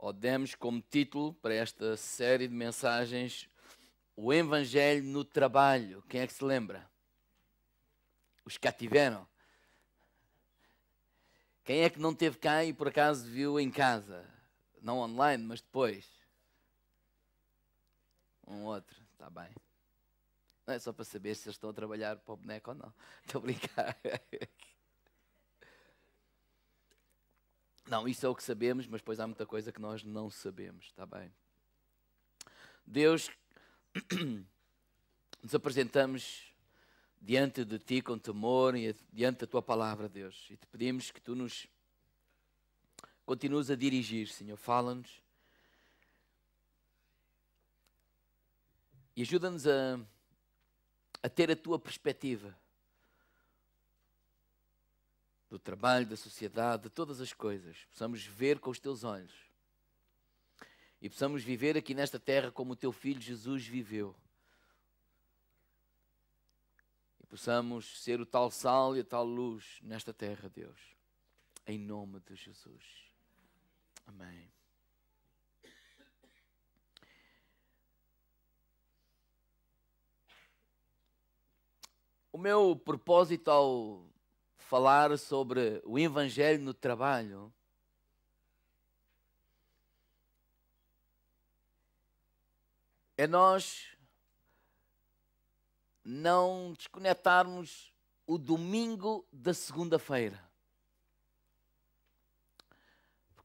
ou demos como título para esta série de mensagens, o Evangelho no Trabalho. Quem é que se lembra? Os que cá tiveram. Quem é que não teve cá e por acaso viu em casa? Não online, mas depois. Um outro, está bem. Não é só para saber se eles estão a trabalhar para o boneco ou não. Estou a brincar. Não, isso é o que sabemos, mas depois há muita coisa que nós não sabemos, está bem? Deus, nos apresentamos diante de Ti com temor e diante da Tua palavra, Deus. E te pedimos que Tu nos continues a dirigir, Senhor. Fala-nos e ajuda-nos a ter a Tua perspectiva do trabalho, da sociedade, de todas as coisas. Possamos ver com os Teus olhos e possamos viver aqui nesta terra como o Teu Filho Jesus viveu. E possamos ser o tal sal e a tal luz nesta terra, Deus. Em nome de Jesus. Amém. O meu propósito ao falar sobre o Evangelho no trabalho é nós não desconectarmos o domingo da segunda-feira.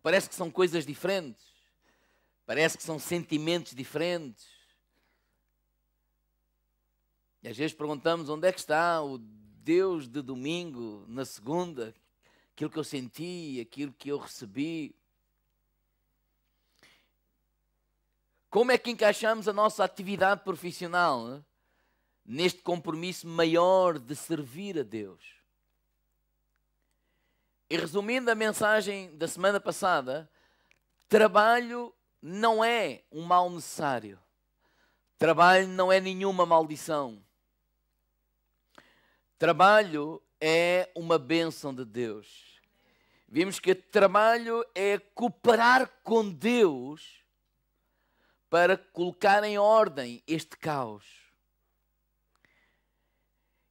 Parece que são coisas diferentes, parece que são sentimentos diferentes. E às vezes perguntamos onde é que está o Deus de domingo, na segunda, aquilo que eu senti, aquilo que eu recebi. Como é que encaixamos a nossa atividade profissional neste compromisso maior de servir a Deus? E resumindo a mensagem da semana passada, trabalho não é um mal necessário. Trabalho não é nenhuma maldição. Trabalho é uma bênção de Deus. Vimos que trabalho é cooperar com Deus para colocar em ordem este caos.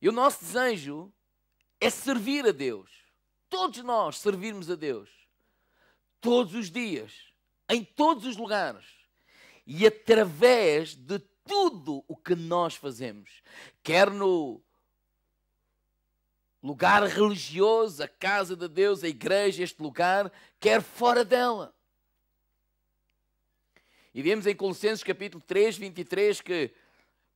E o nosso desejo é servir a Deus. Todos nós servirmos a Deus. Todos os dias, em todos os lugares. E através de tudo o que nós fazemos. Quer no lugar religioso, a casa de Deus, a igreja, este lugar, quer fora dela. E vemos em Colossenses capítulo 3, 23, que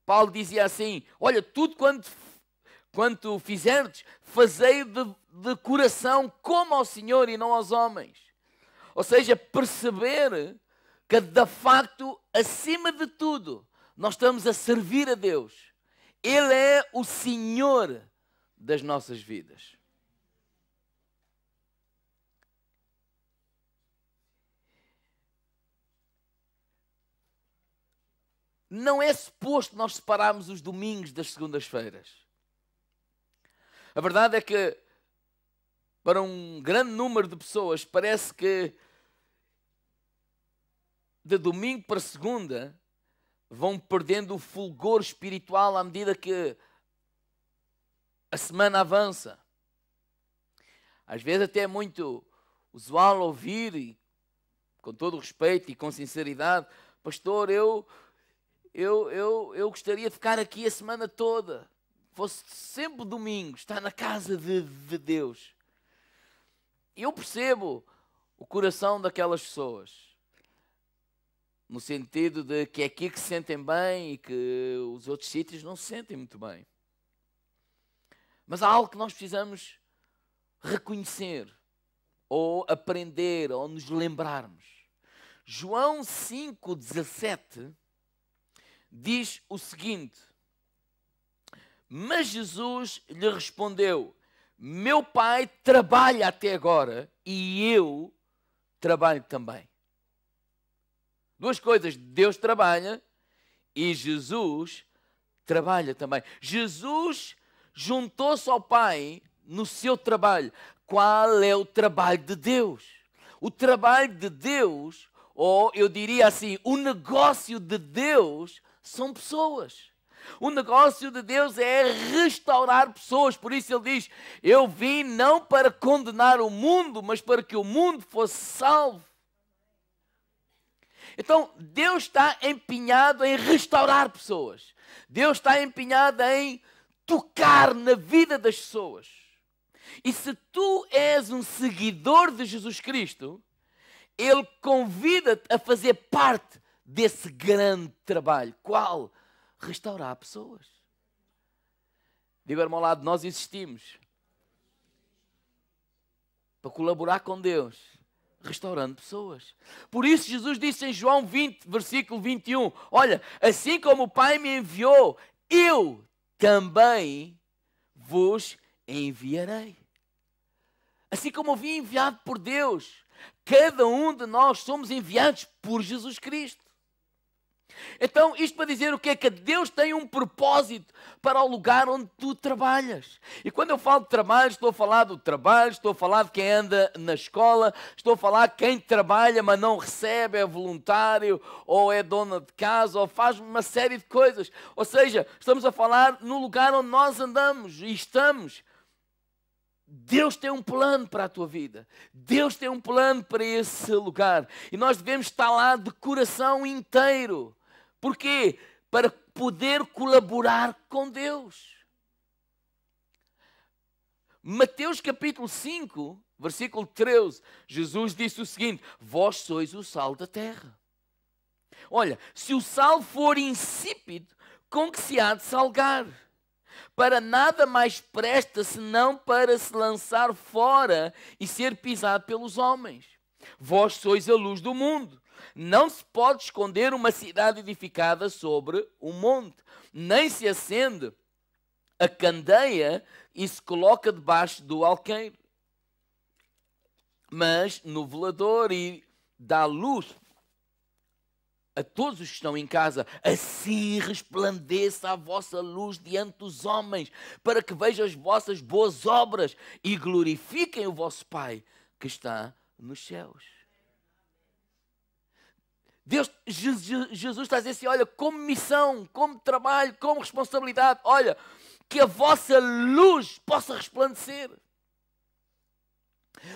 Paulo dizia assim, olha, tudo quanto fizerdes, fazei de coração como ao Senhor e não aos homens. Ou seja, perceber que de facto, acima de tudo, nós estamos a servir a Deus. Ele é o Senhor das nossas vidas. Não é suposto nós separarmos os domingos das segundas-feiras. A verdade é que, para um grande número de pessoas, parece que de domingo para segunda vão perdendo o fulgor espiritual à medida que a semana avança. Às vezes até é muito usual ouvir, e, com todo o respeito e com sinceridade, pastor, eu gostaria de ficar aqui a semana toda. Fosse sempre domingo, estar na casa de Deus. Eu percebo o coração daquelas pessoas. No sentido de que é aqui que se sentem bem e que os outros sítios não se sentem muito bem. Mas há algo que nós precisamos reconhecer, ou aprender, ou nos lembrarmos. João 5,17 diz o seguinte, mas Jesus lhe respondeu, meu Pai trabalha até agora e eu trabalho também. Duas coisas, Deus trabalha e Jesus trabalha também. Jesus juntou-se ao Pai no seu trabalho. Qual é o trabalho de Deus? O trabalho de Deus ou eu diria assim, o negócio de Deus são pessoas. O negócio de Deus é restaurar pessoas. Por isso ele diz, eu vim não para condenar o mundo, mas para que o mundo fosse salvo. Então, Deus está empenhado em restaurar pessoas. Deus está empenhado em tocar na vida das pessoas. E se tu és um seguidor de Jesus Cristo, Ele convida-te a fazer parte desse grande trabalho. Qual? Restaurar pessoas. Digo ao meu lado, nós existimos para colaborar com Deus, restaurando pessoas. Por isso Jesus disse em João 20, versículo 21, olha, assim como o Pai me enviou, eu também vos enviarei. Assim como eu vim enviado por Deus, cada um de nós somos enviados por Jesus Cristo. Então, isto para dizer o quê? Que Deus tem um propósito para o lugar onde tu trabalhas. E quando eu falo de trabalho, estou a falar do trabalho, estou a falar de quem anda na escola, estou a falar de quem trabalha, mas não recebe, é voluntário, ou é dona de casa, ou faz uma série de coisas. Ou seja, estamos a falar no lugar onde nós andamos e estamos. Deus tem um plano para a tua vida. Deus tem um plano para esse lugar. E nós devemos estar lá de coração inteiro. Porquê? Para poder colaborar com Deus. Mateus capítulo 5, versículo 13, Jesus disse o seguinte, vós sois o sal da terra. Olha, se o sal for insípido, com que se há de salgar? Para nada mais presta senão para se lançar fora e ser pisado pelos homens. Vós sois a luz do mundo. Não se pode esconder uma cidade edificada sobre um monte, nem se acende a candeia e se coloca debaixo do alqueire, mas no velador e dá luz a todos os que estão em casa. Assim resplandeça a vossa luz diante dos homens, para que vejam as vossas boas obras e glorifiquem o vosso Pai que está nos céus. Jesus está a dizer assim, olha, como missão, como trabalho, como responsabilidade, olha, que a vossa luz possa resplandecer.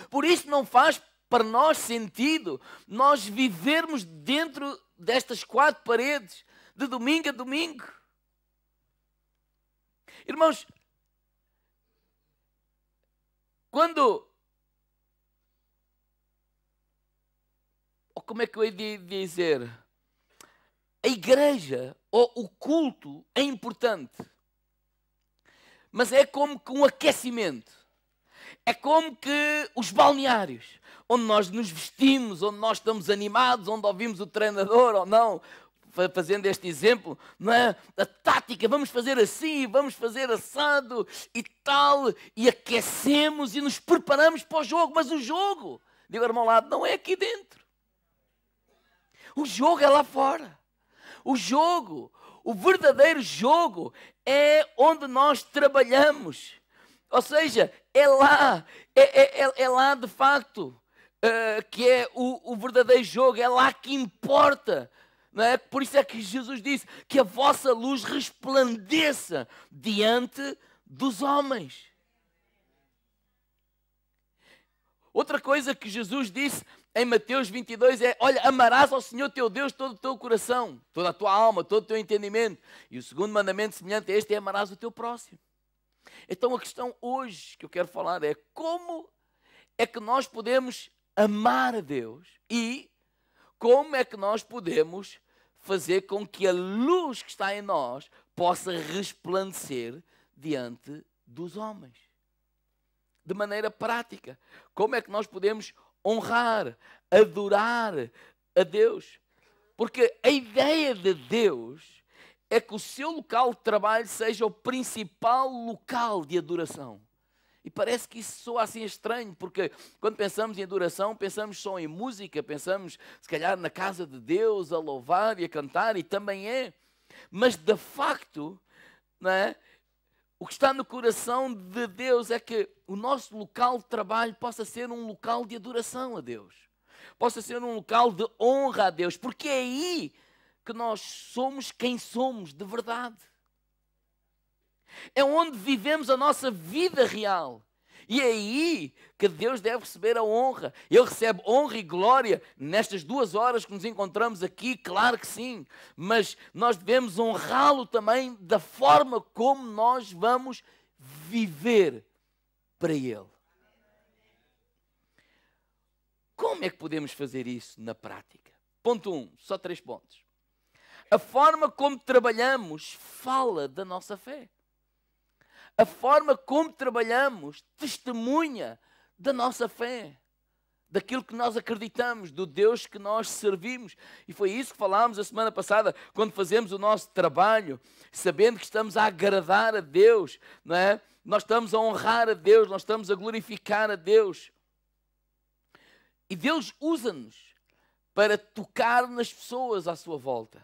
Por isso não faz para nós sentido nós vivermos dentro destas quatro paredes, de domingo a domingo. Irmãos, quando... Como é que eu ia dizer? A igreja ou o culto é importante. Mas é como que um aquecimento. É como que os balneários, onde nós nos vestimos, onde nós estamos animados, onde ouvimos o treinador ou não, fazendo este exemplo, não é? A tática, vamos fazer assim, vamos fazer assado e tal, e aquecemos e nos preparamos para o jogo. Mas o jogo, digo ao irmão ao lado, não é aqui dentro. O jogo é lá fora. O jogo, o verdadeiro jogo é onde nós trabalhamos. Ou seja, é lá de facto que é o verdadeiro jogo, é lá que importa. Não é? Por isso é que Jesus disse que a vossa luz resplandeça diante dos homens. Outra coisa que Jesus disse em Mateus 22 é, olha, amarás ao Senhor teu Deus todo o teu coração, toda a tua alma, todo o teu entendimento. E o segundo mandamento semelhante a este é amarás o teu próximo. Então a questão hoje que eu quero falar é como é que nós podemos amar a Deus e como é que nós podemos fazer com que a luz que está em nós possa resplandecer diante dos homens. De maneira prática. Como é que nós podemos honrar, adorar a Deus? Porque a ideia de Deus é que o seu local de trabalho seja o principal local de adoração. E parece que isso soa assim estranho, porque quando pensamos em adoração, pensamos só em música, pensamos se calhar na casa de Deus, a louvar e a cantar, e também é. Mas de facto, não é? O que está no coração de Deus é que o nosso local de trabalho possa ser um local de adoração a Deus. possa ser um local de honra a Deus, porque é aí que nós somos quem somos de verdade. É onde vivemos a nossa vida real. E é aí que Deus deve receber a honra. Ele recebe honra e glória nestas 2 horas que nos encontramos aqui, claro que sim. Mas nós devemos honrá-lo também da forma como nós vamos viver para Ele. Como é que podemos fazer isso na prática? Ponto 1, só 3 pontos. A forma como trabalhamos fala da nossa fé. A forma como trabalhamos testemunha da nossa fé, daquilo que nós acreditamos, do Deus que nós servimos. E foi isso que falámos a semana passada, quando fazemos o nosso trabalho, sabendo que estamos a agradar a Deus, não é? Nós estamos a honrar a Deus, nós estamos a glorificar a Deus. E Deus usa-nos para tocar nas pessoas à sua volta.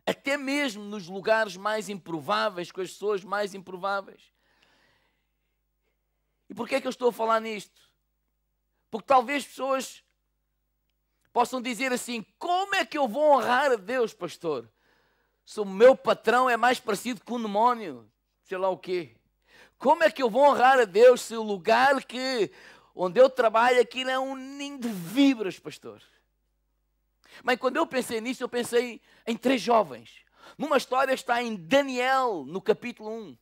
Até mesmo nos lugares mais improváveis, com as pessoas mais improváveis. E porquê é que eu estou a falar nisto? Porque talvez pessoas possam dizer assim: como é que eu vou honrar a Deus, pastor? Se o meu patrão é mais parecido com um demónio, sei lá o quê. Como é que eu vou honrar a Deus se o lugar onde eu trabalho, aquilo é um ninho de víboras, pastor? Mas quando eu pensei nisso, eu pensei em 3 jovens. Numa história está em Daniel, no capítulo 1.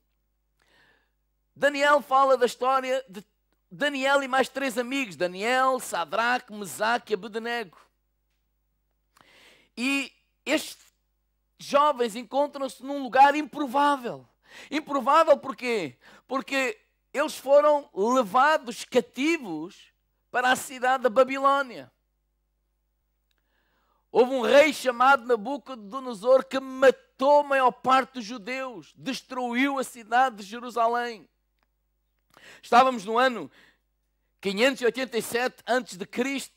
Daniel fala da história de Daniel e mais 3 amigos. Daniel, Sadraque, Mesaque e Abednego. E estes jovens encontram-se num lugar improvável. Improvável porquê? Porque eles foram levados cativos para a cidade da Babilônia. Houve um rei chamado Nabucodonosor que matou a maior parte dos judeus, destruiu a cidade de Jerusalém. Estávamos no ano 587 a.C.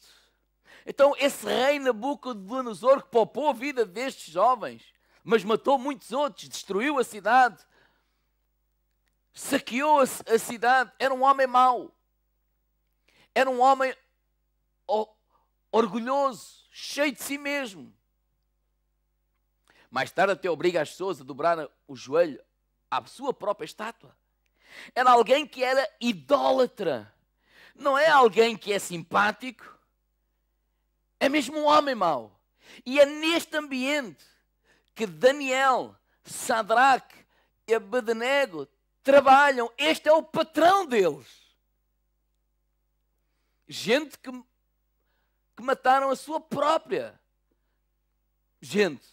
Então esse rei Nabucodonosor, que poupou a vida destes jovens, mas matou muitos outros, destruiu a cidade, saqueou a cidade, era um homem mau. Era um homem orgulhoso, cheio de si mesmo. Mais tarde até obriga as pessoas a dobrar o joelho à sua própria estátua. Era alguém que era idólatra. Não é alguém que é simpático. É mesmo um homem mau. E é neste ambiente que Daniel, Sadraque e Abednego trabalham. Este é o patrão deles. Gente que mataram a sua própria gente,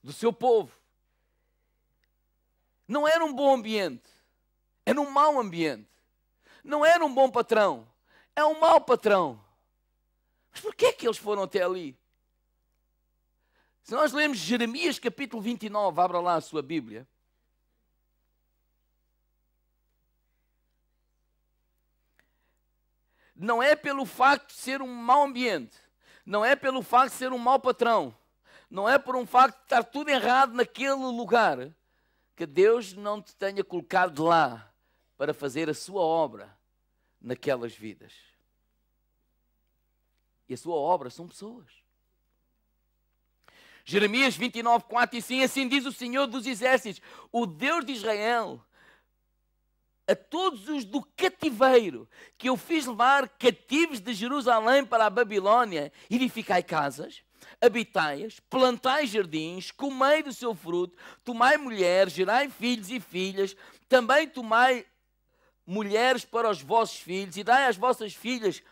do seu povo. Não era um bom ambiente. Era um mau ambiente. Não era um bom patrão. É um mau patrão. Mas porquê é que eles foram até ali? Se nós lemos Jeremias capítulo 29, abra lá a sua Bíblia. Não é pelo facto de ser um mau ambiente. Não é pelo facto de ser um mau patrão. Não é por um facto de estar tudo errado naquele lugar que Deus não te tenha colocado lá para fazer a sua obra naquelas vidas. E a sua obra são pessoas. Jeremias 29, 4 e 5, assim diz o Senhor dos Exércitos, o Deus de Israel, a todos os do cativeiro, que eu fiz levar cativos de Jerusalém para a Babilônia, edificai casas, habitai-as, plantai jardins, comei do seu fruto, tomai mulheres, gerai filhos e filhas, também tomai mulheres para os vossos filhos, e dai às vossas filhas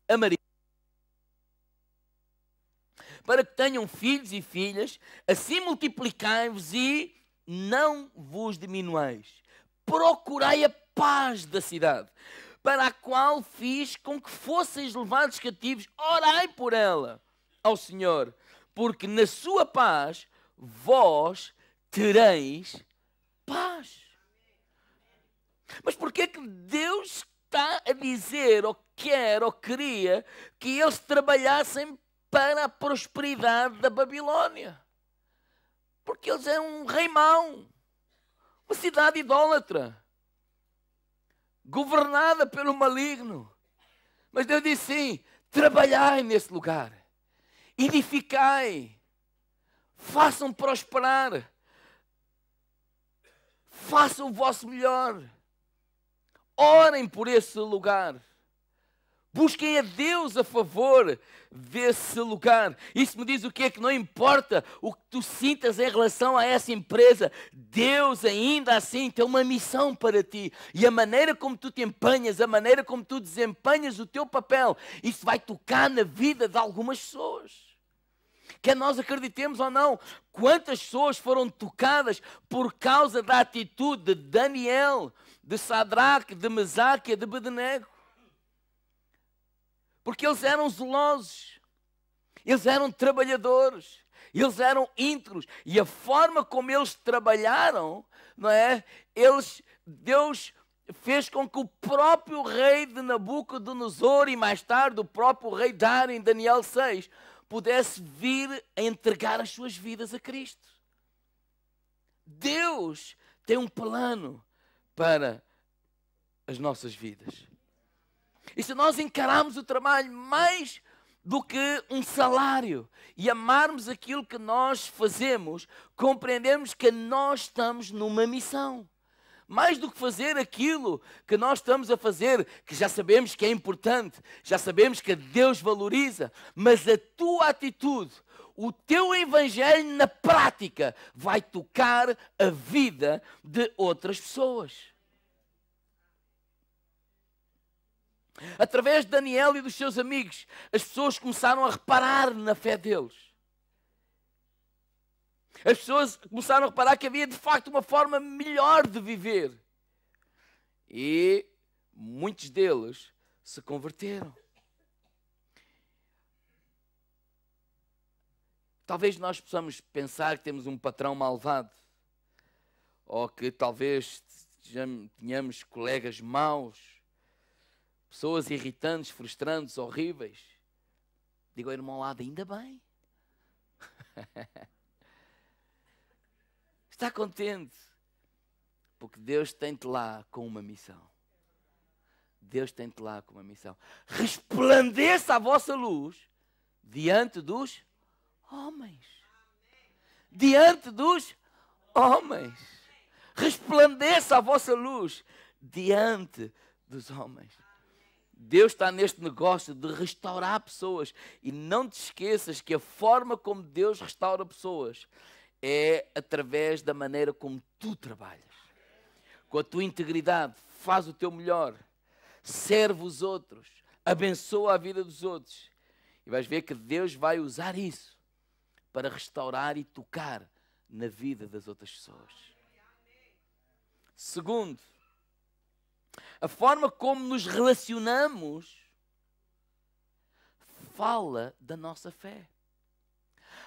a marido, para que tenham filhos e filhas, assim multiplicai-vos e não vos diminueis. Procurai a paz da cidade, para a qual fiz com que fosseis levados cativos. Orai por ela ao Senhor, porque na sua paz vós tereis paz. Mas porquê que Deus está a dizer, ou quer, ou queria, que eles trabalhassem para a prosperidade da Babilônia? Porque eles eram um rei mau, uma cidade idólatra, governada pelo maligno. Mas Deus disse sim, Trabalhai nesse lugar. Edificai. Façam prosperar. Façam o vosso melhor. Orem por esse lugar. Busquem a Deus a favor desse lugar. Isso me diz o quê? Que não importa o que tu sintas em relação a essa empresa, Deus ainda assim tem uma missão para ti. E a maneira como tu te empenhas, a maneira como tu desempenhas o teu papel, isso vai tocar na vida de algumas pessoas. Quer nós acreditemos ou não, quantas pessoas foram tocadas por causa da atitude de Daniel, de Sadraque, de Mesaque e de Abednego. Porque eles eram zelosos, eles eram trabalhadores, eles eram íntegros. E a forma como eles trabalharam, não é? Deus fez com que o próprio rei de Nabucodonosor e mais tarde o próprio rei Dário em Daniel 6 pudesse vir a entregar as suas vidas a Cristo. Deus tem um plano para as nossas vidas. E se nós encararmos o trabalho mais do que um salário e amarmos aquilo que nós fazemos, compreendemos que nós estamos numa missão. Mais do que fazer aquilo que nós estamos a fazer, que já sabemos que é importante, já sabemos que Deus valoriza, mas a tua atitude, o teu evangelho na prática vai tocar a vida de outras pessoas. Através de Daniel e dos seus amigos, as pessoas começaram a reparar na fé deles. As pessoas começaram a reparar que havia de facto uma forma melhor de viver. E muitos deles se converteram. Talvez nós possamos pensar que temos um patrão malvado. Ou que talvez tenhamos colegas maus. Pessoas irritantes, frustrantes, horríveis. Digo ao irmão ao lado, ainda bem. Está contente. Porque Deus tem-te lá com uma missão. Deus tem-te lá com uma missão. Resplandeça a vossa luz diante dos homens. Diante dos homens. Resplandeça a vossa luz diante dos homens. Deus está neste negócio de restaurar pessoas. E não te esqueças que a forma como Deus restaura pessoas é através da maneira como tu trabalhas. Com a tua integridade, faz o teu melhor. Serve os outros. Abençoa a vida dos outros. E vais ver que Deus vai usar isso para restaurar e tocar na vida das outras pessoas. Segundo, a forma como nos relacionamos fala da nossa fé.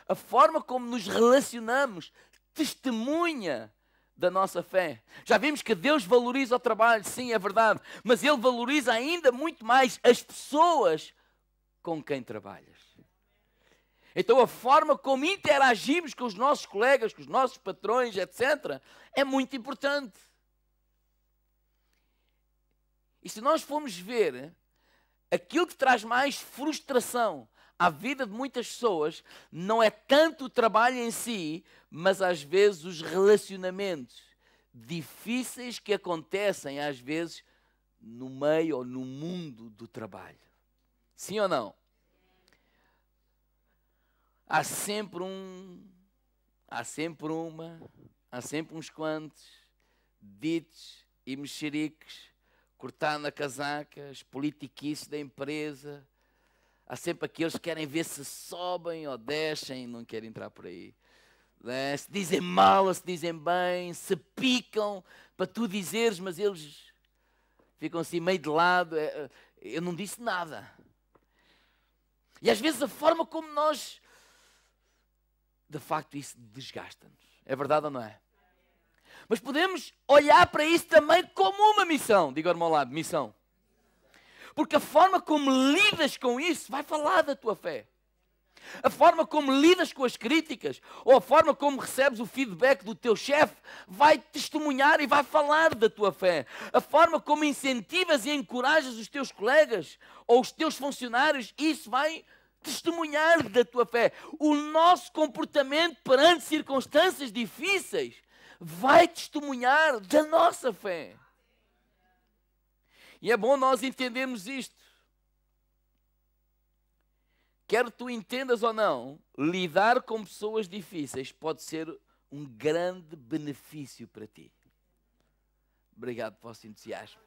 A forma como nos relacionamos testemunha da nossa fé. Já vimos que Deus valoriza o trabalho, sim, é verdade, mas Ele valoriza ainda muito mais as pessoas com quem trabalhas. Então a forma como interagimos com os nossos colegas, com os nossos patrões, etc., é muito importante. E se nós formos ver, aquilo que traz mais frustração à vida de muitas pessoas não é tanto o trabalho em si, mas às vezes os relacionamentos difíceis que acontecem às vezes no meio ou no mundo do trabalho. Sim ou não? Há sempre uns quantos ditos e mexeriques cortar na casaca, as politiquices da empresa. Há sempre aqueles que querem ver se sobem ou descem, não querem entrar por aí. Né? Se dizem mal ou se dizem bem, se picam para tu dizeres, mas eles ficam assim meio de lado. Eu não disse nada. E às vezes a forma como nós... De facto, isso desgasta-nos. É verdade ou não é? Mas podemos olhar para isso também como uma missão. Diga ao irmão ao lado, missão. Porque a forma como lidas com isso vai falar da tua fé. A forma como lidas com as críticas, ou a forma como recebes o feedback do teu chefe, vai testemunhar e vai falar da tua fé. A forma como incentivas e encorajas os teus colegas ou os teus funcionários, isso vai testemunhar da tua fé. O nosso comportamento perante circunstâncias difíceis vai testemunhar da nossa fé. E é bom nós entendermos isto. Quer tu entendas ou não, lidar com pessoas difíceis pode ser um grande benefício para ti. Obrigado pelo vosso entusiasmo.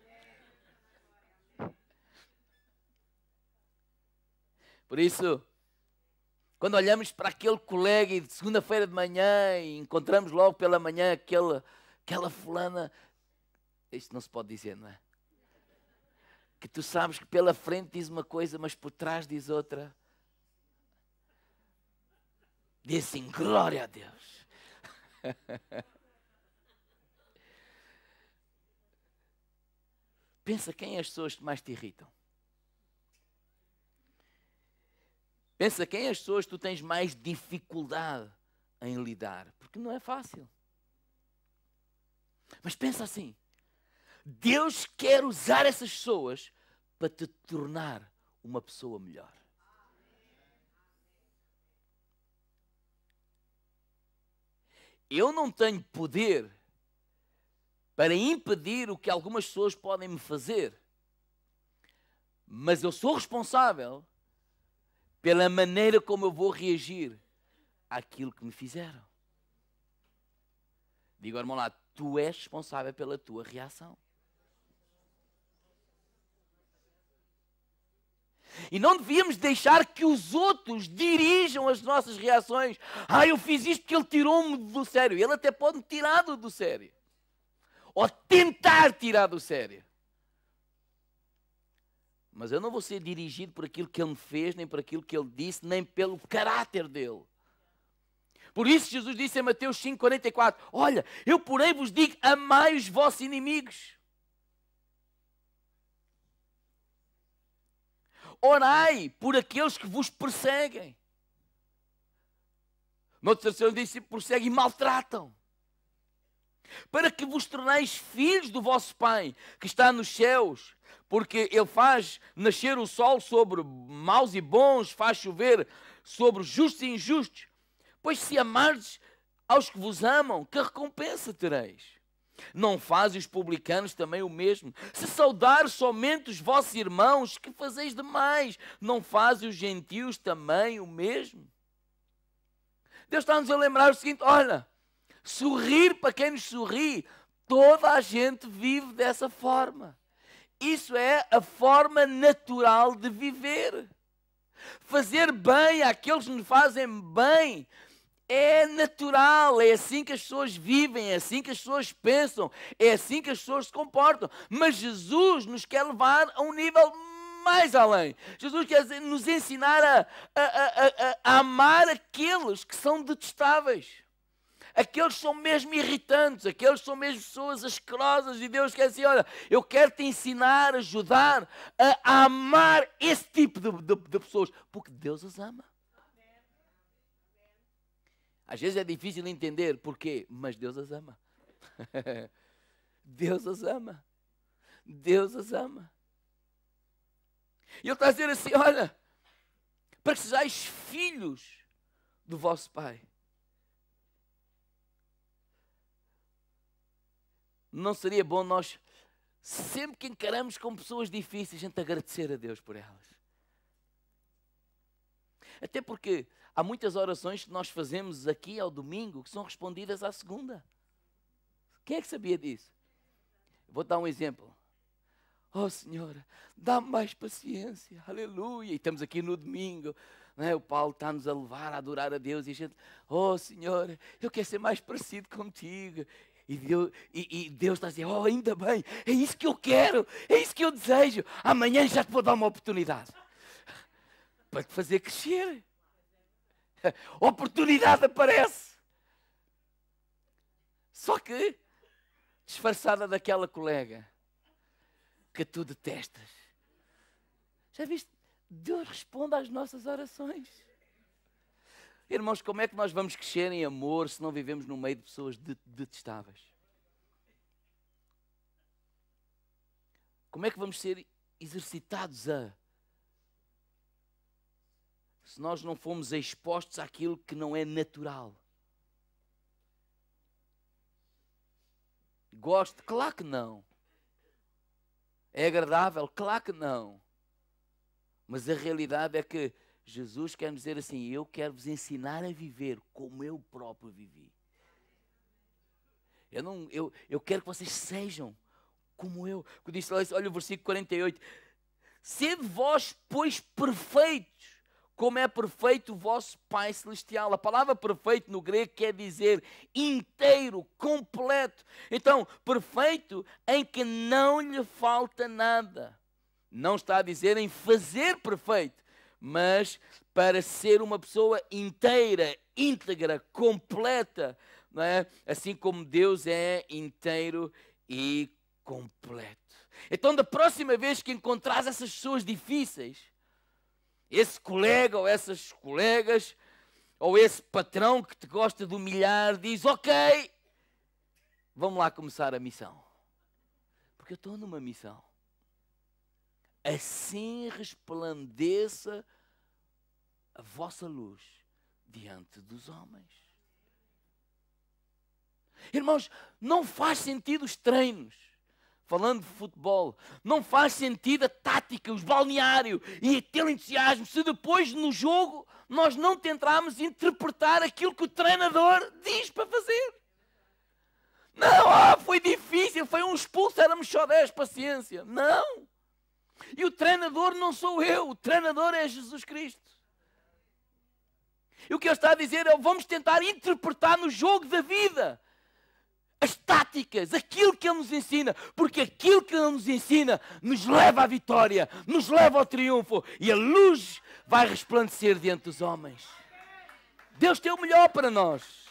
Por isso, quando olhamos para aquele colega e de segunda-feira de manhã e encontramos logo pela manhã aquela fulana, isto não se pode dizer, não é? Que tu sabes que pela frente diz uma coisa, mas por trás diz outra. Diz assim, glória a Deus. Pensa quem é as pessoas que mais te irritam. Pensa quem é as pessoas que tu tens mais dificuldade em lidar. Porque não é fácil. Mas pensa assim. Deus quer usar essas pessoas para te tornar uma pessoa melhor. Eu não tenho poder para impedir o que algumas pessoas podem me fazer. Mas eu sou responsável pela maneira como eu vou reagir àquilo que me fizeram. Digo, irmão lá, tu és responsável pela tua reação. E não devíamos deixar que os outros dirijam as nossas reações. Eu fiz isto porque ele tirou-me do sério. Ele até pode me tirar do sério. Ou tentar tirar do sério. Mas eu não vou ser dirigido por aquilo que ele me fez, nem por aquilo que ele disse, nem pelo caráter dele. Por isso Jesus disse em Mateus 5,44, olha, eu porém vos digo, amai os vossos inimigos. Orai por aqueles que vos perseguem. Noutra tradução diz, perseguem e maltratam. Para que vos torneis filhos do vosso Pai, que está nos céus, porque Ele faz nascer o sol sobre maus e bons, faz chover sobre justos e injustos. Pois se amardes aos que vos amam, que recompensa tereis? Não fazem os publicanos também o mesmo? Se saudar somente os vossos irmãos, que fazeis demais? Não fazem os gentios também o mesmo? Deus está-nos a lembrar o seguinte, olha, sorrir para quem nos sorri, toda a gente vive dessa forma. Isso é a forma natural de viver. Fazer bem àqueles que nos fazem bem é natural, é assim que as pessoas vivem, é assim que as pessoas pensam, é assim que as pessoas se comportam. Mas Jesus nos quer levar a um nível mais além. Jesus quer nos ensinar a amar aqueles que são detestáveis. Aqueles que são mesmo irritantes, aqueles que são mesmo pessoas asquerosas. E Deus quer dizer, olha, eu quero te ensinar, ajudar a amar esse tipo de pessoas. Porque Deus as ama. Às vezes é difícil entender porquê, mas Deus as ama. Deus as ama. Deus as ama. E Ele está a dizer assim, olha, para que sejais filhos do vosso Pai. Não seria bom nós, sempre que encaramos com pessoas difíceis, a gente agradecer a Deus por elas? Até porque há muitas orações que nós fazemos aqui ao domingo que são respondidas à segunda. Quem é que sabia disso? Vou dar um exemplo. Oh Senhora, dá-me mais paciência, aleluia. E estamos aqui no domingo, não é? O Paulo está-nos a levar a adorar a Deus e a gente, oh Senhora, eu quero ser mais parecido contigo. E Deus está a dizer, oh ainda bem, é isso que eu quero, é isso que eu desejo. Amanhã já te vou dar uma oportunidade para te fazer crescer. A oportunidade aparece. Só que disfarçada daquela colega que tu detestas. Já viste? Deus responde às nossas orações. Irmãos, como é que nós vamos crescer em amor se não vivemos no meio de pessoas detestáveis? Como é que vamos ser exercitados se nós não fomos expostos àquilo que não é natural? Gosto? Claro que não. É agradável? Claro que não. Mas a realidade é que Jesus quer nos dizer assim: eu quero vos ensinar a viver como eu próprio vivi. Eu quero que vocês sejam como eu. Olha o versículo 48. Sede vós, pois, perfeitos, como é perfeito o vosso Pai Celestial. A palavra perfeito no grego quer dizer inteiro, completo. Então, perfeito em que não lhe falta nada. Não está a dizer em fazer perfeito, mas para ser uma pessoa inteira, íntegra, completa, não é? Assim como Deus é inteiro e completo. Então, da próxima vez que encontrares essas pessoas difíceis, esse colega ou essas colegas, ou esse patrão que te gosta de humilhar, diz: ok, vamos lá começar a missão. Porque eu estou numa missão. Assim resplandeça a vossa luz diante dos homens. Irmãos, não faz sentido os treinos. Falando de futebol, não faz sentido a tática, os balneários e aquele entusiasmo se depois no jogo nós não tentarmos interpretar aquilo que o treinador diz para fazer. Não, foi difícil, foi um expulso, éramos só 10, paciência. Não. E o treinador não sou eu, o treinador é Jesus Cristo. E o que ele está a dizer é: vamos tentar interpretar no jogo da vida as táticas, aquilo que Ele nos ensina, porque aquilo que Ele nos ensina nos leva à vitória, nos leva ao triunfo, e a luz vai resplandecer diante dos homens. Deus tem o melhor para nós.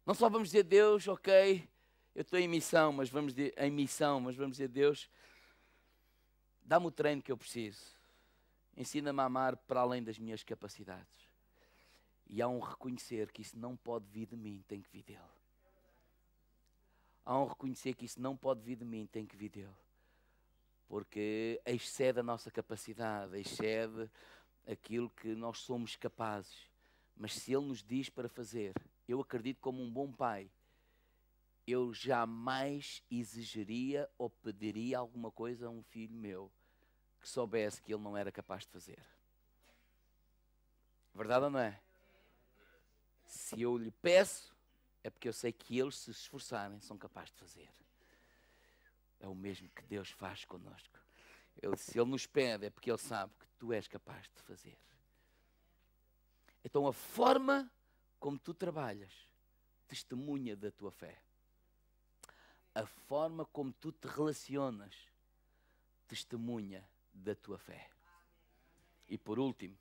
Não só vamos dizer: Deus, ok, eu estou em missão, mas vamos dizer: Deus, dá-me o treino que eu preciso. Ensina-me a amar para além das minhas capacidades. E há um reconhecer que isso não pode vir de mim, tem que vir dele. Há um reconhecer que isso não pode vir de mim, tem que vir dele. Porque excede a nossa capacidade, excede aquilo que nós somos capazes. Mas se ele nos diz para fazer, eu acredito como um bom pai, eu jamais exigiria ou pediria alguma coisa a um filho meu que soubesse que ele não era capaz de fazer. Verdade ou não é? Se eu lhe peço, é porque eu sei que eles, se esforçarem, são capazes de fazer. É o mesmo que Deus faz connosco. Se Ele nos pede, é porque Ele sabe que tu és capaz de fazer. Então a forma como tu trabalhas testemunha da tua fé. A forma como tu te relacionas testemunha da tua fé. E por último,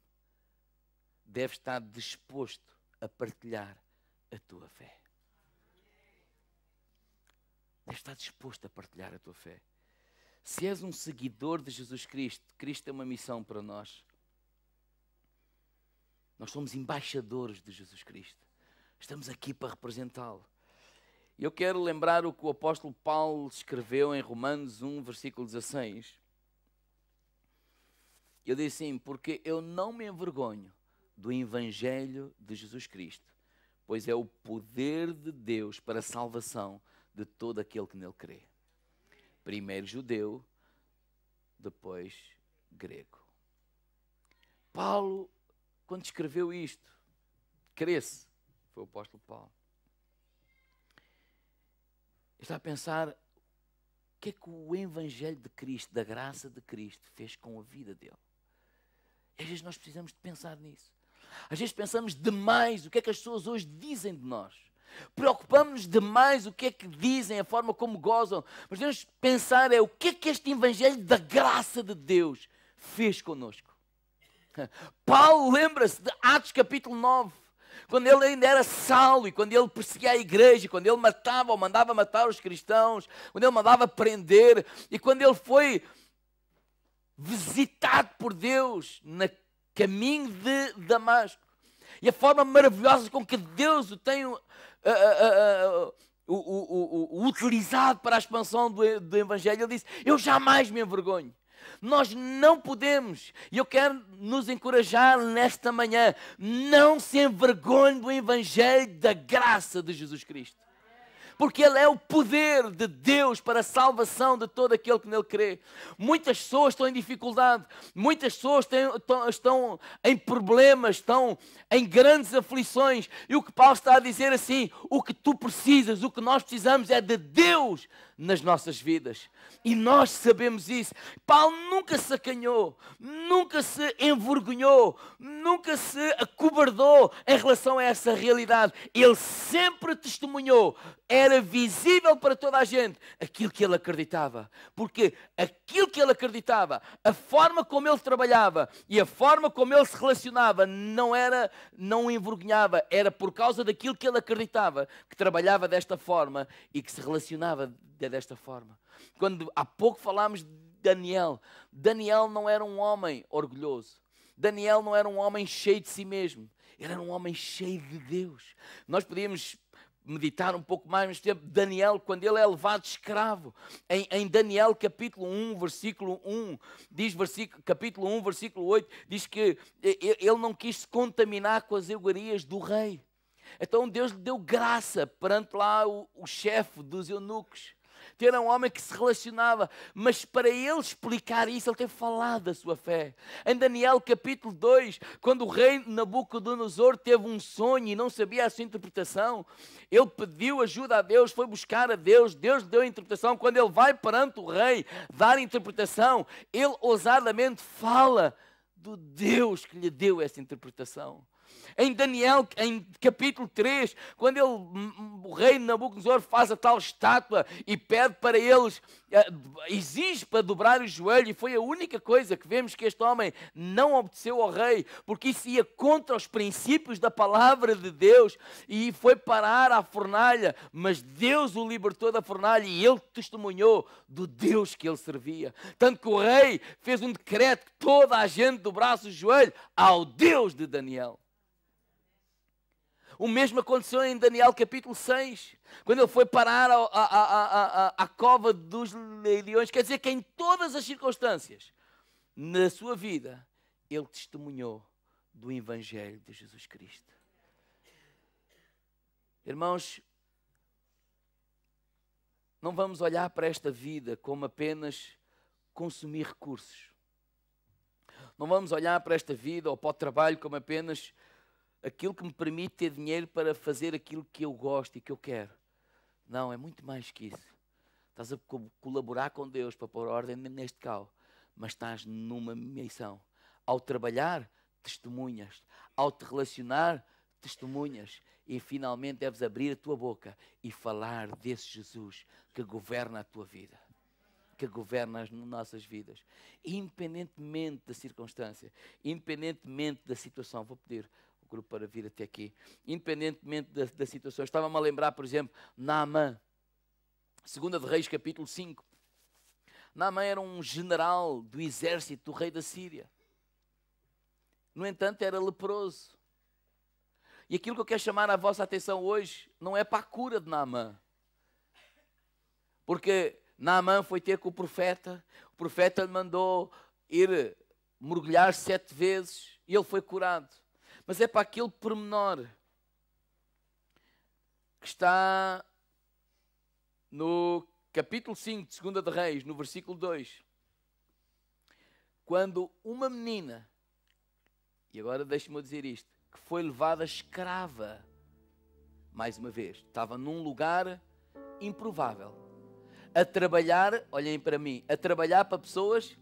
deves estar disposto a partilhar a tua fé. Deves estar disposto a partilhar a tua fé. Se és um seguidor de Jesus Cristo, Cristo tem uma missão para nós. Nós somos embaixadores de Jesus Cristo. Estamos aqui para representá-lo. E eu quero lembrar o que o apóstolo Paulo escreveu em Romanos 1, versículo 16. Ele diz assim: porque eu não me envergonho do evangelho de Jesus Cristo, pois é o poder de Deus para a salvação de todo aquele que nele crê. Primeiro judeu, depois grego. Paulo, quando escreveu isto, crê-se, foi o apóstolo Paulo, está a pensar: o que é que o evangelho de Cristo, da graça de Cristo, fez com a vida dele? E às vezes nós precisamos de pensar nisso. Às vezes pensamos demais o que é que as pessoas hoje dizem de nós. Preocupamos-nos demais o que é que dizem, a forma como gozam. Mas devemos pensar o que é que este evangelho da graça de Deus fez connosco. Paulo lembra-se de Atos capítulo 9, quando ele ainda era Saulo e quando ele perseguia a igreja, quando ele matava ou mandava matar os cristãos, quando ele mandava prender, e quando ele foi visitado por Deus no caminho de Damasco. E a forma maravilhosa com que Deus o tem utilizado para a expansão do Evangelho. Ele disse: eu jamais me envergonho. Nós não podemos, e eu quero nos encorajar nesta manhã, não se envergonhe do Evangelho da graça de Jesus Cristo. Porque Ele é o poder de Deus para a salvação de todo aquele que nele crê. Muitas pessoas estão em dificuldade, muitas pessoas estão em problemas, estão em grandes aflições. E o que Paulo está a dizer assim, o que tu precisas, o que nós precisamos é de Deus nas nossas vidas. E nós sabemos isso. Paulo nunca se acanhou, nunca se envergonhou, nunca se acovardou em relação a essa realidade. Ele sempre testemunhou, era visível para toda a gente aquilo que ele acreditava. Porque aquilo que ele acreditava, a forma como ele trabalhava e a forma como ele se relacionava não o envergonhava. Era por causa daquilo que ele acreditava que trabalhava desta forma e que se relacionava desta forma. Quando há pouco falámos de Daniel, Daniel não era um homem orgulhoso. Daniel não era um homem cheio de si mesmo. Ele era um homem cheio de Deus. Nós podíamos meditar um pouco mais, mas tempo, Daniel, quando ele é levado escravo, em Daniel capítulo 1, versículo 1, diz, capítulo 1, versículo 8, diz que ele não quis se contaminar com as iguarias do rei. Então Deus lhe deu graça perante lá o chefe dos eunucos. Era um homem que se relacionava, mas para ele explicar isso, ele teve falado da sua fé. Em Daniel capítulo 2, quando o rei Nabucodonosor teve um sonho e não sabia a sua interpretação, ele pediu ajuda a Deus, foi buscar a Deus, Deus lhe deu a interpretação. Quando ele vai perante o rei dar a interpretação, ele ousadamente fala do Deus que lhe deu essa interpretação. Em Daniel, em capítulo 3, quando o rei Nabucodonosor faz a tal estátua e pede para eles, exige para dobrar o joelho, e foi a única coisa que vemos que este homem não obedeceu ao rei, porque isso ia contra os princípios da palavra de Deus, e foi parar à fornalha, mas Deus o libertou da fornalha e ele testemunhou do Deus que ele servia. Tanto que o rei fez um decreto que toda a gente dobrasse o joelho ao Deus de Daniel. O mesmo aconteceu em Daniel capítulo 6, quando ele foi parar à cova dos leões. Quer dizer que em todas as circunstâncias, na sua vida, ele testemunhou do Evangelho de Jesus Cristo. Irmãos, não vamos olhar para esta vida como apenas consumir recursos. Não vamos olhar para esta vida ou para o trabalho como apenas aquilo que me permite ter dinheiro para fazer aquilo que eu gosto e que eu quero. Não, é muito mais que isso. Estás a colaborar com Deus para pôr ordem neste caos, mas estás numa missão. Ao trabalhar, testemunhas. Ao te relacionar, testemunhas. E finalmente deves abrir a tua boca e falar desse Jesus que governa a tua vida, que governa as nossas vidas, independentemente da circunstância, independentemente da situação. Vou pedir grupo para vir até aqui, independentemente da situação. Estava-me a lembrar, por exemplo, Naamã, 2 de Reis, capítulo 5. Naamã era um general do exército do rei da Síria. No entanto, era leproso. E aquilo que eu quero chamar a vossa atenção hoje não é para a cura de Naamã. Porque Naamã foi ter com o profeta lhe mandou ir mergulhar 7 vezes e ele foi curado. Mas é para aquele pormenor que está no capítulo 5 de 2 de Reis, no versículo 2. Quando uma menina, e agora deixe-me dizer isto, que foi levada escrava, mais uma vez, estava num lugar improvável, a trabalhar, olhem para mim, a trabalhar para pessoas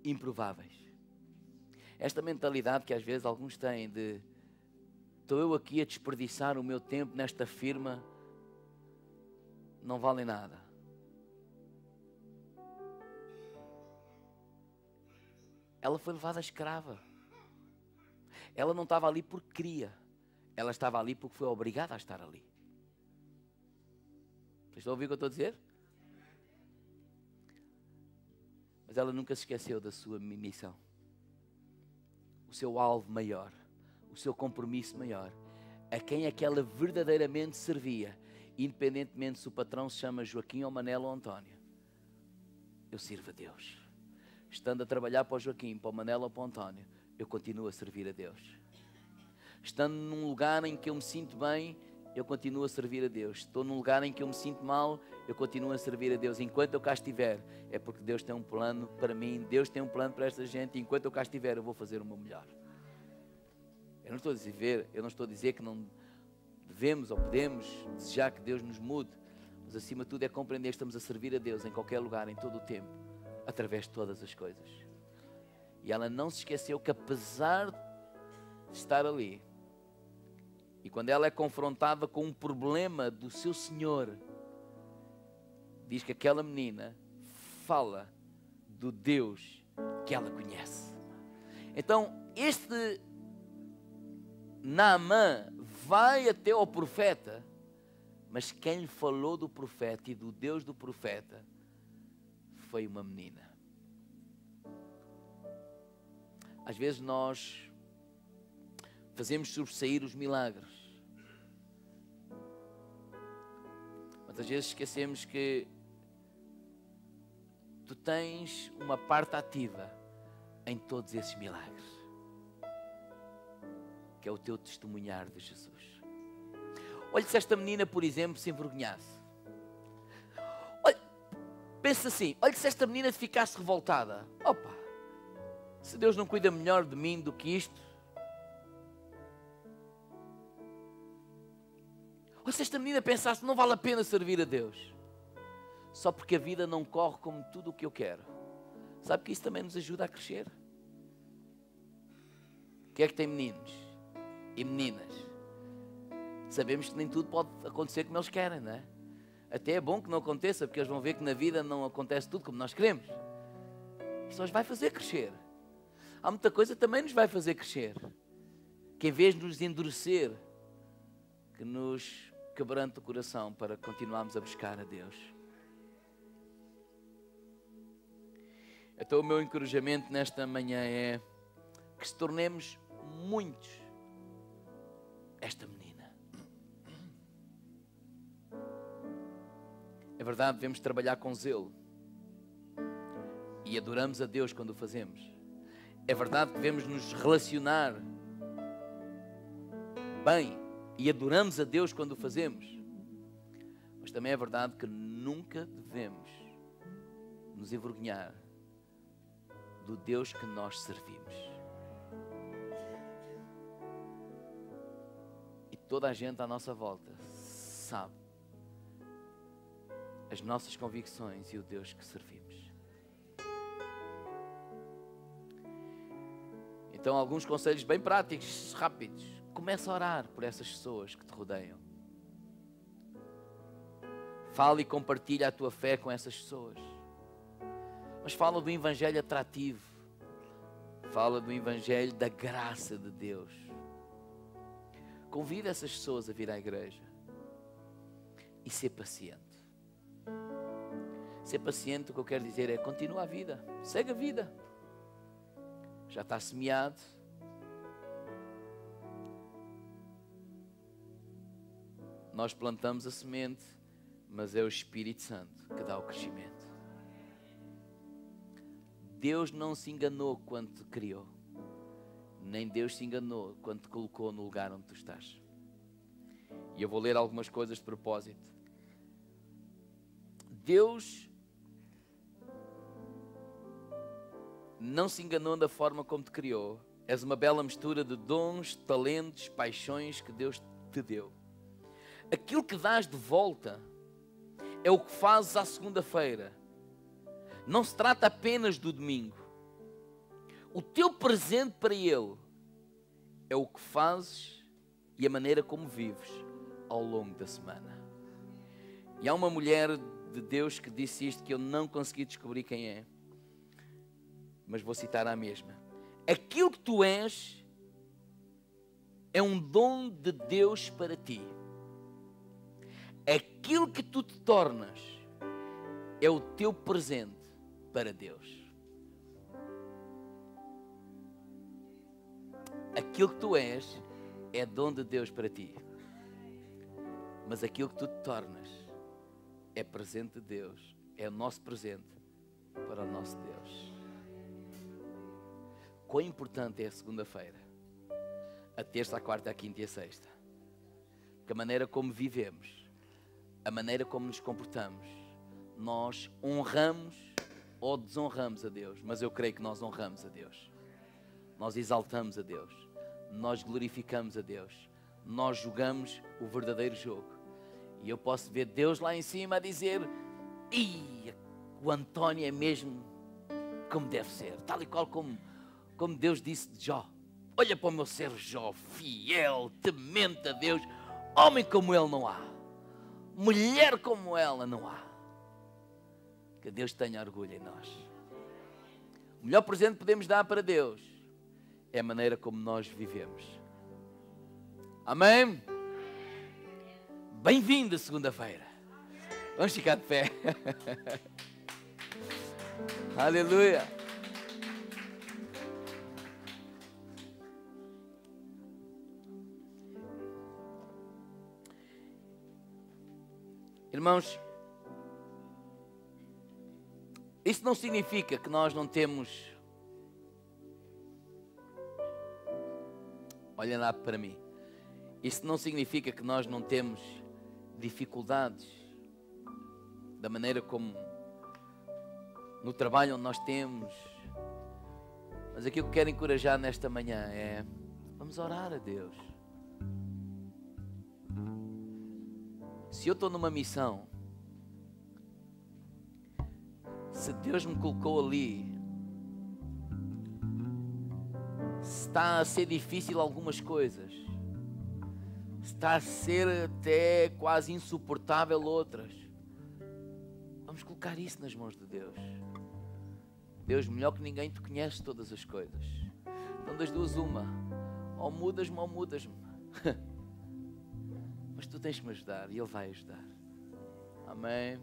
improváveis. Esta mentalidade que às vezes alguns têm de estou eu aqui a desperdiçar o meu tempo nesta firma, não vale nada. Ela foi levada escrava. Ela não estava ali porque queria. Ela estava ali porque foi obrigada a estar ali. Vocês estão a ouvir o que eu estou a dizer? Mas ela nunca se esqueceu da sua missão. O seu alvo maior, o seu compromisso maior, a quem é que ela verdadeiramente servia, independentemente se o patrão se chama Joaquim ou Manela ou António. Eu sirvo a Deus. Estando a trabalhar para o Joaquim, para o Manela ou para o António, eu continuo a servir a Deus. Estando num lugar em que eu me sinto bem, eu continuo a servir a Deus. Estou num lugar em que eu me sinto mal, eu continuo a servir a Deus. Enquanto eu cá estiver, é porque Deus tem um plano para mim, Deus tem um plano para esta gente, e enquanto eu cá estiver, eu vou fazer o meu melhor. Eu não estou a dizer que não devemos ou podemos desejar que Deus nos mude, mas acima de tudo é compreender que estamos a servir a Deus em qualquer lugar, em todo o tempo, através de todas as coisas. E ela não se esqueceu que, apesar de estar ali, e quando ela é confrontada com um problema do seu Senhor, diz que aquela menina fala do Deus que ela conhece. Então, este Naamã vai até ao profeta, mas quem lhe falou do profeta e do Deus do profeta foi uma menina. Às vezes nós fazemos sobressair os milagres, mas às vezes esquecemos que tu tens uma parte ativa em todos esses milagres, que é o teu testemunhar de Jesus. Olha, se esta menina, por exemplo, se envergonhasse. Olha, pensa assim, olha, se esta menina ficasse revoltada. Opa, se Deus não cuida melhor de mim do que isto. Ou se esta menina pensasse, não vale a pena servir a Deus, só porque a vida não corre como tudo o que eu quero. Sabe que isso também nos ajuda a crescer? Quem é que tem meninos e meninas? Sabemos que nem tudo pode acontecer como eles querem, não é? Até é bom que não aconteça, porque eles vão ver que na vida não acontece tudo como nós queremos. Isso os vai fazer crescer. Há muita coisa que também nos vai fazer crescer, que em vez de nos endurecer, que nos quebrante o coração para continuarmos a buscar a Deus. Então o meu encorajamento nesta manhã é que se tornemos muitos esta menina. É verdade, devemos trabalhar com zelo e adoramos a Deus quando o fazemos. É verdade que devemos nos relacionar bem e adoramos a Deus quando o fazemos. Mas também é verdade que nunca devemos nos envergonhar do Deus que nós servimos. E toda a gente à nossa volta sabe as nossas convicções e o Deus que servimos. Então, alguns conselhos bem práticos, rápidos. Começa a orar por essas pessoas que te rodeiam. Fala e compartilha a tua fé com essas pessoas. Mas fala do Evangelho atrativo. Fala do Evangelho da graça de Deus. Convida essas pessoas a vir à igreja. E ser paciente. Ser paciente, o que eu quero dizer é, continua a vida. Segue a vida. Já está semeado. Nós plantamos a semente, mas é o Espírito Santo que dá o crescimento. Deus não se enganou quando te criou, nem Deus se enganou quando te colocou no lugar onde tu estás. E eu vou ler algumas coisas de propósito. Deus não se enganou da forma como te criou. És uma bela mistura de dons, talentos, paixões que Deus te deu. Aquilo que dás de volta é o que fazes à segunda-feira. Não se trata apenas do domingo. O teu presente para Ele é o que fazes e a maneira como vives ao longo da semana. E há uma mulher de Deus que disse isto que eu não consegui descobrir quem é, mas vou citar a mesma. Aquilo que tu és é um dom de Deus para ti. Aquilo que tu te tornas é o teu presente para Deus. Aquilo que tu és é dom de Deus para ti. Mas aquilo que tu te tornas é presente de Deus. É o nosso presente para o nosso Deus. Quão importante é a segunda-feira, a terça, a quarta, a quinta e a sexta. Porque a maneira como vivemos, a maneira como nos comportamos, nós honramos ou desonramos a Deus. Mas eu creio que nós honramos a Deus. Nós exaltamos a Deus. Nós glorificamos a Deus. Nós jogamos o verdadeiro jogo. E eu posso ver Deus lá em cima a dizer: "Ih, o António é mesmo como deve ser", tal e qual como Deus disse de Jó. "Olha para o meu servo Jó, fiel, temente a Deus. Homem como ele não há. Mulher como ela não há." Que Deus tenha orgulho em nós. O melhor presente que podemos dar para Deus é a maneira como nós vivemos. Amém? Bem-vindo a segunda-feira. Vamos ficar de pé. Aleluia. Irmãos, isso não significa que nós não temos... Olhem lá para mim. Isso não significa que nós não temos dificuldades da maneira como no trabalho onde nós temos. Mas aquilo que eu quero encorajar nesta manhã é: vamos orar a Deus. Se eu estou numa missão, se Deus me colocou ali, se está a ser difícil algumas coisas, se está a ser até quase insuportável outras, vamos colocar isso nas mãos de Deus. Deus, melhor que ninguém, tu conheces todas as coisas. Então das duas uma, ou mudas-me ou mudas-me. Mas tu tens que me ajudar e Ele vai ajudar. Amém.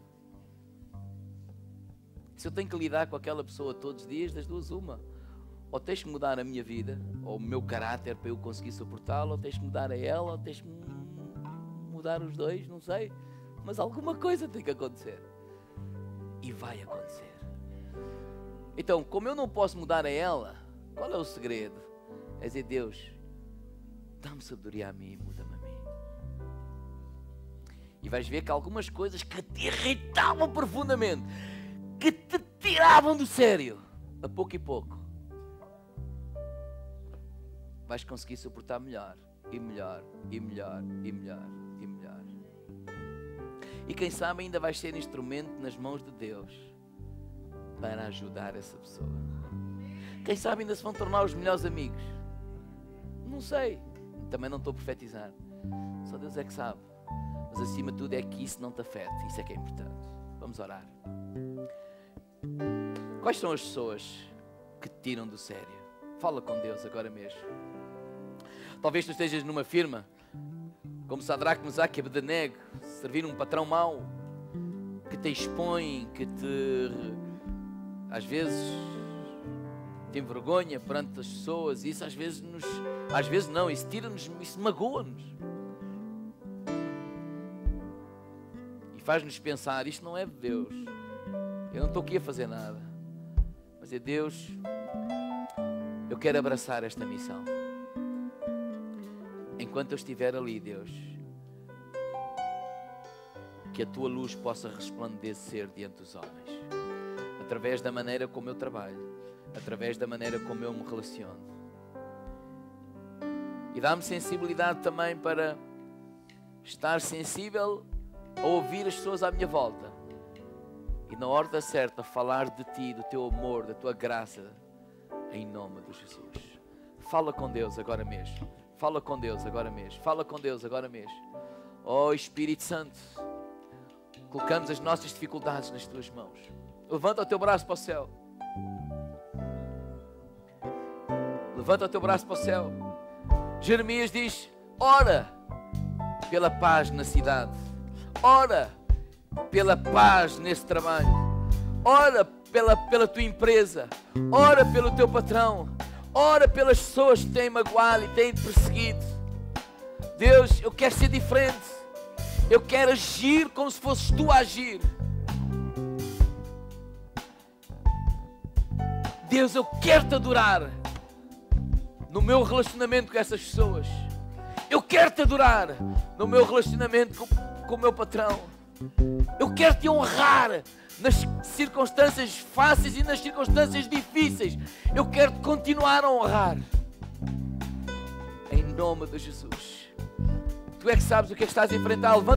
Se eu tenho que lidar com aquela pessoa todos os dias, das duas uma, ou tens que mudar a minha vida, ou o meu caráter para eu conseguir suportá-la, ou tens que mudar a ela, ou tens que mudar os dois, não sei. Mas alguma coisa tem que acontecer. E vai acontecer. Então, como eu não posso mudar a ela, qual é o segredo? É dizer: Deus, dá-me sabedoria a mim e muda-me a mim. E vais ver que algumas coisas que te irritavam profundamente, que te tiravam do sério, a pouco e pouco, vais conseguir suportar melhor, e melhor, e melhor, e melhor, e melhor. E quem sabe ainda vais ser instrumento nas mãos de Deus para ajudar essa pessoa. Quem sabe ainda se vão tornar os melhores amigos. Não sei, também não estou a profetizar. Só Deus é que sabe. Mas acima de tudo é que isso não te afete. Isso é que é importante. Vamos orar. Quais são as pessoas que te tiram do sério? Fala com Deus agora mesmo. Talvez tu estejas numa firma como Sadraque, Mesaque e Abdenego, servir um patrão mau que te expõe, que te, às vezes, te envergonha perante as pessoas. E isso às vezes não, isso tira-nos, isso magoa-nos e faz-nos pensar: isto não é de Deus, eu não estou aqui a fazer nada. Mas é Deus, eu quero abraçar esta missão. Enquanto eu estiver ali, Deus, que a tua luz possa resplandecer diante dos homens, através da maneira como eu trabalho, através da maneira como eu me relaciono. E dá-me sensibilidade também para estar sensível a ouvir as pessoas à minha volta e na hora certa falar de ti, do teu amor, da tua graça, em nome de Jesus. Fala com Deus agora mesmo. Fala com Deus agora mesmo. Fala com Deus agora mesmo. Oh Espírito Santo, colocamos as nossas dificuldades nas tuas mãos. Levanta o teu braço para o céu. Levanta o teu braço para o céu. Jeremias diz: ora pela paz na cidade. Ora pela paz nesse trabalho. Ora pela tua empresa. Ora pelo teu patrão. Ora pelas pessoas que têm magoado e têm perseguido. Deus, eu quero ser diferente. Eu quero agir como se fosses tu a agir. Deus, eu quero-te adorar no meu relacionamento com essas pessoas. Eu quero-te adorar no meu relacionamento com o meu patrão. Eu quero-te honrar nas circunstâncias fáceis e nas circunstâncias difíceis. Eu quero-te continuar a honrar. Em nome de Jesus. Tu é que sabes o que é que estás a enfrentar. Levanta